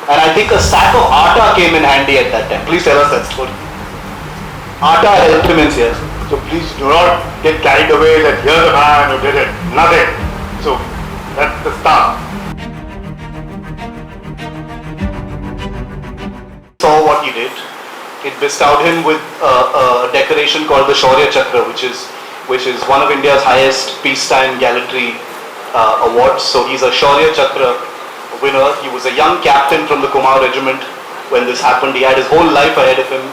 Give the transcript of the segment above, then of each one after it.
And I think a sack of atta came in handy at that time. Please tell us that story. Atta helped him in here. So please do not get carried away that here's a man who did it. Nothing. So that's the start. Saw what he did. It bestowed him with a decoration called the Shaurya Chakra, which is one of India's highest peacetime gallantry awards. So he's a Shaurya Chakra winner. He was a young captain from the Kumaon regiment when this happened. He had his whole life ahead of him,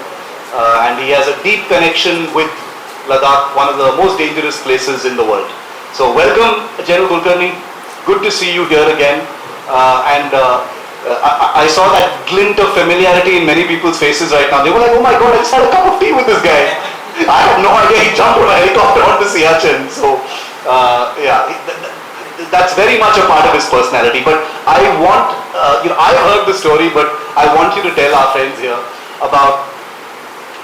and he has a deep connection with Ladakh, one of the most dangerous places in the world. So welcome, General Kulkarni. Good to see you here again. I saw that glint of familiarity in many people's faces right now. They were like, oh my God, I just had a cup of tea with this guy. I had no idea he jumped on a helicopter onto Siachen. So, that's very much a part of his personality. But I want, I've heard the story, but I want you to tell our friends here about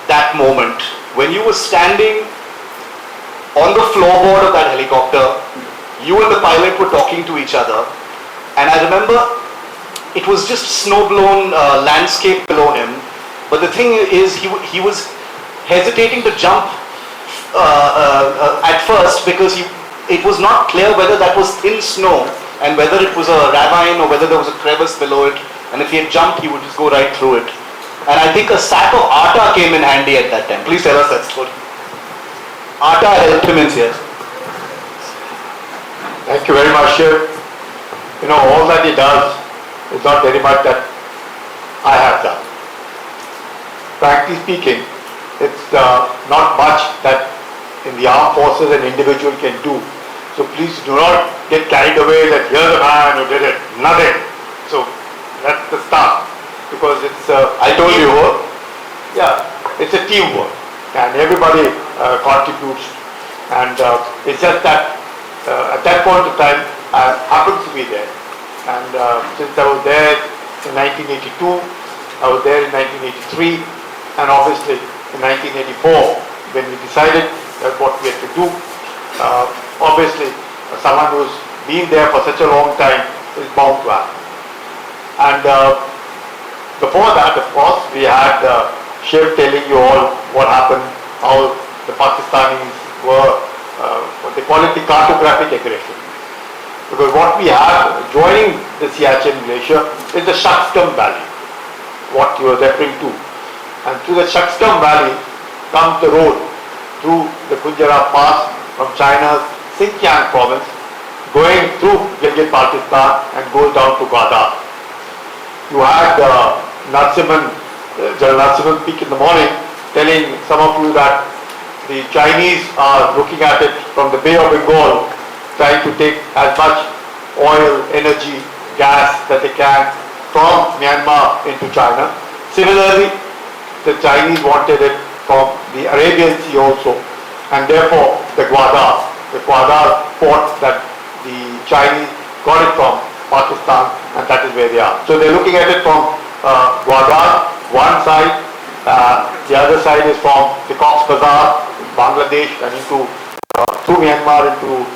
that moment when you were standing on the floorboard of that helicopter. You and the pilot were talking to each other. And I remember it was just snow-blown landscape below him, but the thing is he was hesitating to jump at first because it was not clear whether that was thin snow and whether it was a ravine or whether there was a crevice below it, and if he had jumped he would just go right through it. And I think a sack of atta came in handy at that time. Please tell us that story. Atta helped him in here. Thank you very much, Shiv. All that he does is not very much that I have done. Frankly speaking, it's not much that in the armed forces an individual can do. So please do not get carried away that here's a man who did it. Nothing. So that's the start. Because it's I told you. Yeah, it's a teamwork and everybody contributes, and it's just that at that point of time I happened to be there. And since I was there in 1982, I was there in 1983, and obviously in 1984, when we decided that what we had to do, obviously someone who's been there for such a long time is bound to happen. And before that, of course, we had Shiv telling you all what happened, how the Pakistanis were, what they call it, the cartographic aggression. Because what we have joining the Siachen Glacier is the Shakstam Valley, what you are referring to. And through the Shakstam Valley comes the road through the Khunjerab Pass from China's Xinjiang province, going through Gilgit-Baltistan and goes down to Gwadar. You had General Narasimhan speak in the morning, telling some of you that the Chinese are looking at it from the Bay of Bengal, trying to take as much oil, energy, gas that they can from Myanmar into China. Similarly, the Chinese wanted it from the Arabian Sea also, and therefore the Gwadar port that the Chinese got it from Pakistan, and that is where they are. So they're looking at it from Gwadar, one side, the other side is from the Cox's Bazar, Bangladesh, and into through Myanmar into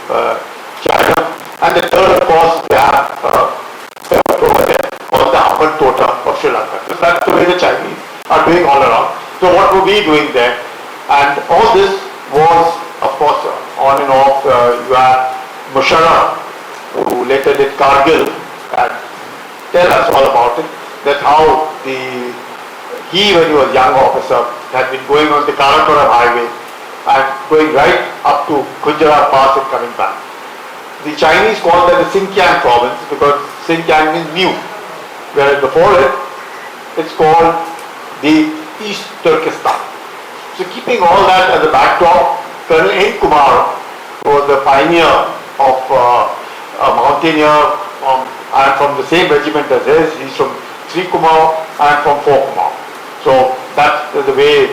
China, and the third, of course, they have over there called the Hambantota of Sri Lanka. So that's the way the Chinese are doing all around. So what were we doing there? And all this was, of course, on and off. You had Musharraf, who later did Kargil, and tell us all about it. That's how he, when he was a young officer, had been going on the Karakoram highway and going right up to Khunjerab Pass and coming back. The Chinese call that the Xinjiang province because Xinjiang means new, whereas before it, it's called the East Turkestan. So keeping all that as a backdrop, Colonel N. Kumar was the pioneer of a mountaineer and from the same regiment as his. He's from 3 Kumaon and from 4 Kumaon. So that's the way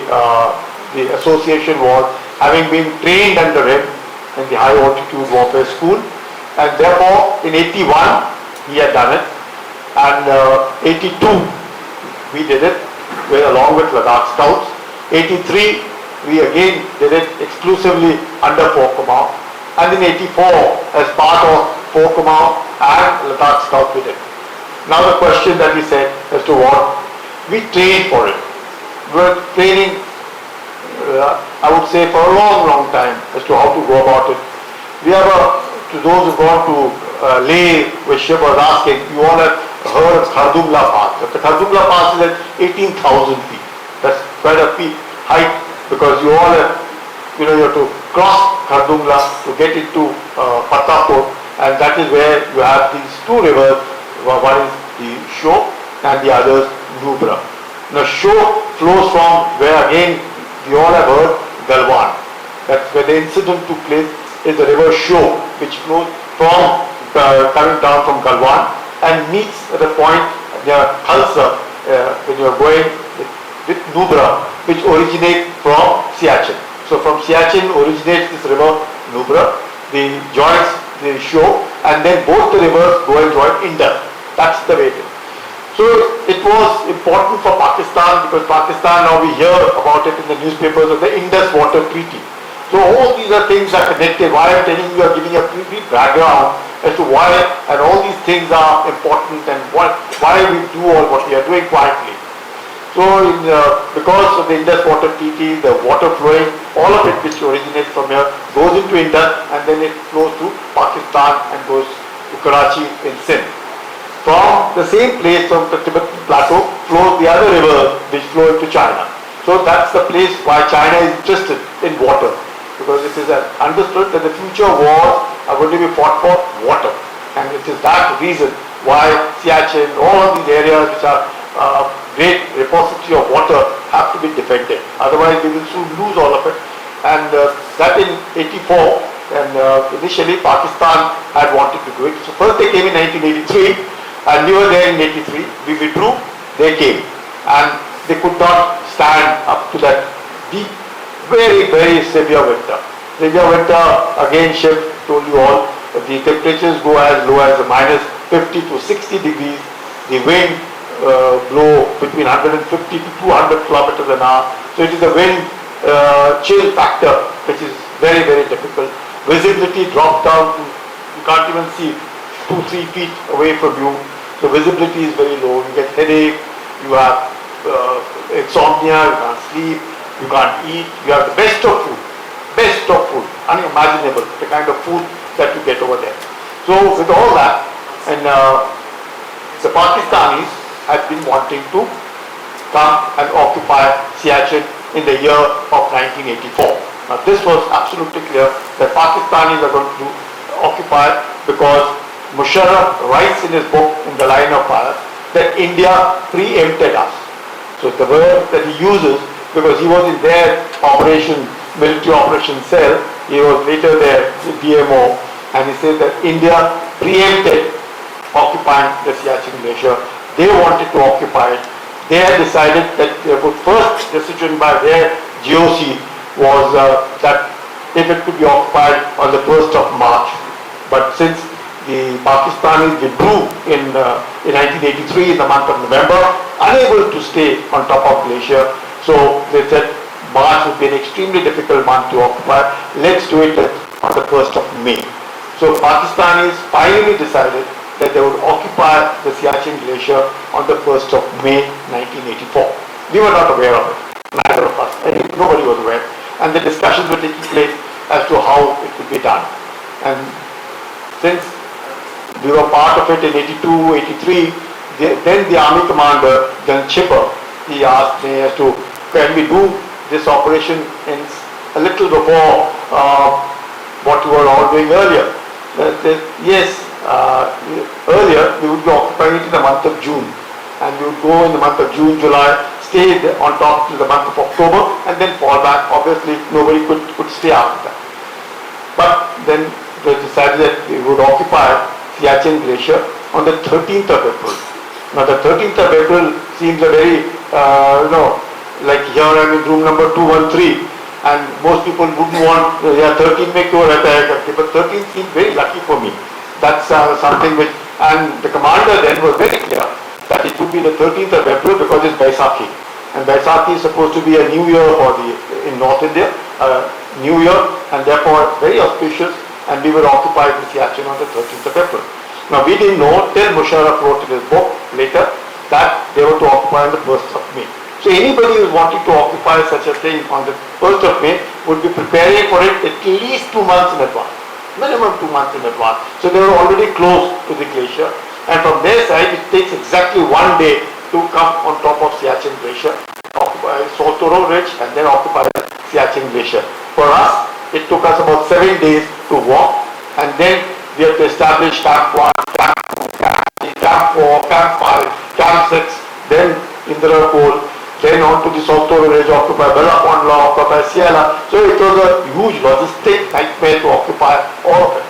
the association was, having been trained under him in the high altitude warfare school, and therefore in 81 he had done it, and 82 we did it along with Ladakh Scouts. 83 we again did it exclusively under 4 Kumaon, and in 84 as part of 4 Kumaon and Ladakh Scouts we did. Now the question that we said, as to what we trained for it. We were training, I would say, for a long, long time as to how to go about it. We have to those who've gone to Leh, where Shiv was asking, you all have heard of Khardungla Pass. The Khardungla Pass is at 18,000 feet. That's quite a peak height, because you all have, you have to cross Khardungla to get into Patapur, and that is where you have these two rivers. One is the Shyok and the other is Nubra. Now Shyok flows from where again we all have heard Galwan. That's where the incident took place, is the river Shyok, which flows from coming down from Galwan and meets at a point near Khalsa when you are going with Nubra, which originates from Siachen. So from Siachen originates this river Nubra, the joins the Shyok, and then both the rivers go and join Indus. That's the way it is. So it was important for Pakistan, because Pakistan, now we hear about it in the newspapers, of the Indus Water Treaty. So all these are things that are connected. Why I'm telling you, I'm giving a brief background as to why, and all these things are important, and why we do all what we are doing quietly. So because of the Indus Water Treaty, the water flowing, all of it which originates from here goes into Indus, and then it flows to Pakistan and goes to Karachi in Sindh. From the same place, from the Tibetan plateau, flows the other rivers which flow into China. So that's the place why China is interested in water, because it is understood that the future wars are going to be fought for water. And it is that reason why Siachen, all of these areas which are great repository of water, have to be defended. Otherwise we will soon lose all of it. And that in 84, and initially Pakistan had wanted to do it. So first they came in 1983, and we were there in 83. We withdrew, they came. And they could not stand up to that deep, very, very severe winter. Severe winter, again Shiv told you all, the temperatures go as low as minus 50 to 60 degrees. The wind blow between 150 to 200 kilometers an hour. So it is a wind chill factor which is very, very difficult. Visibility drops down to, you can't even see 2-3 feet away from you. So visibility is very low. You get headache, you have insomnia, you can't sleep, you can't eat. You have the best of food, unimaginable, the kind of food that you get over there. So with all that, and the Pakistanis had been wanting to come and occupy Siachen in the year of 1984. Now this was absolutely clear that Pakistanis are going to occupy, because Musharraf writes in his book, In the Line of Fire, that India preempted us. So the word that he uses, because he was in their military operation cell, he was later their DMO, and he says that India preempted occupying the Siachen Glacier. They wanted to occupy it. They had decided that the first decision by their GOC was that if it could be occupied on the 1st of March. But since the Pakistanis withdrew in 1983 in the month of November, unable to stay on top of glacier, so they said March would be an extremely difficult month to occupy. Let's do it on the 1st of May. So Pakistanis finally decided that they would occupy the Siachen Glacier on the 1st of May 1984. We were not aware of it, neither of us, and nobody was aware. And the discussions were taking place as to how it could be done. And since we were part of it in 82, 83, then the army commander, General Chipper, he asked me as to, can we do this operation in a little before what we were all doing earlier? Yes, earlier we would be occupying it in the month of June, and we would go in the month of June, July, stay on top till the month of October, and then fall back. Obviously nobody could stay after that. But then they decided that we would occupy Siachen Glacier on the 13th of April. Now the 13th of April seems a very, like here I'm in room number 213, and most people wouldn't want, 13 mein kyun rehta hai, but 13 seemed very lucky for me. That's something which, and the commander then was very clear that it would be the 13th of April because it's Baisakhi. And Baisakhi is supposed to be a new year in North India, New Year, and therefore very auspicious, and we were occupied with Siachen on the 13th of April. Now we didn't know till Musharraf wrote in his book later that they were to occupy on the 1st of May. So anybody who is wanting to occupy such a thing on the 1st of May would be preparing for it at least 2 months in advance, minimum 2 months in advance. So they were already close to the glacier, and from their side it takes exactly 1 day to come on top of Siachen Glacier, occupy Saltoro Ridge and then occupy the Siachen Glacier. For us, it took us about 7 days to walk, and then we have to establish Camp 1, Camp 2, Camp 4, Camp 5, Camp 6, then Indira Pool, then on to the Saltoro Ridge, occupy Bella Pond, occupy Ciela. So it was a huge logistic nightmare to occupy all of it.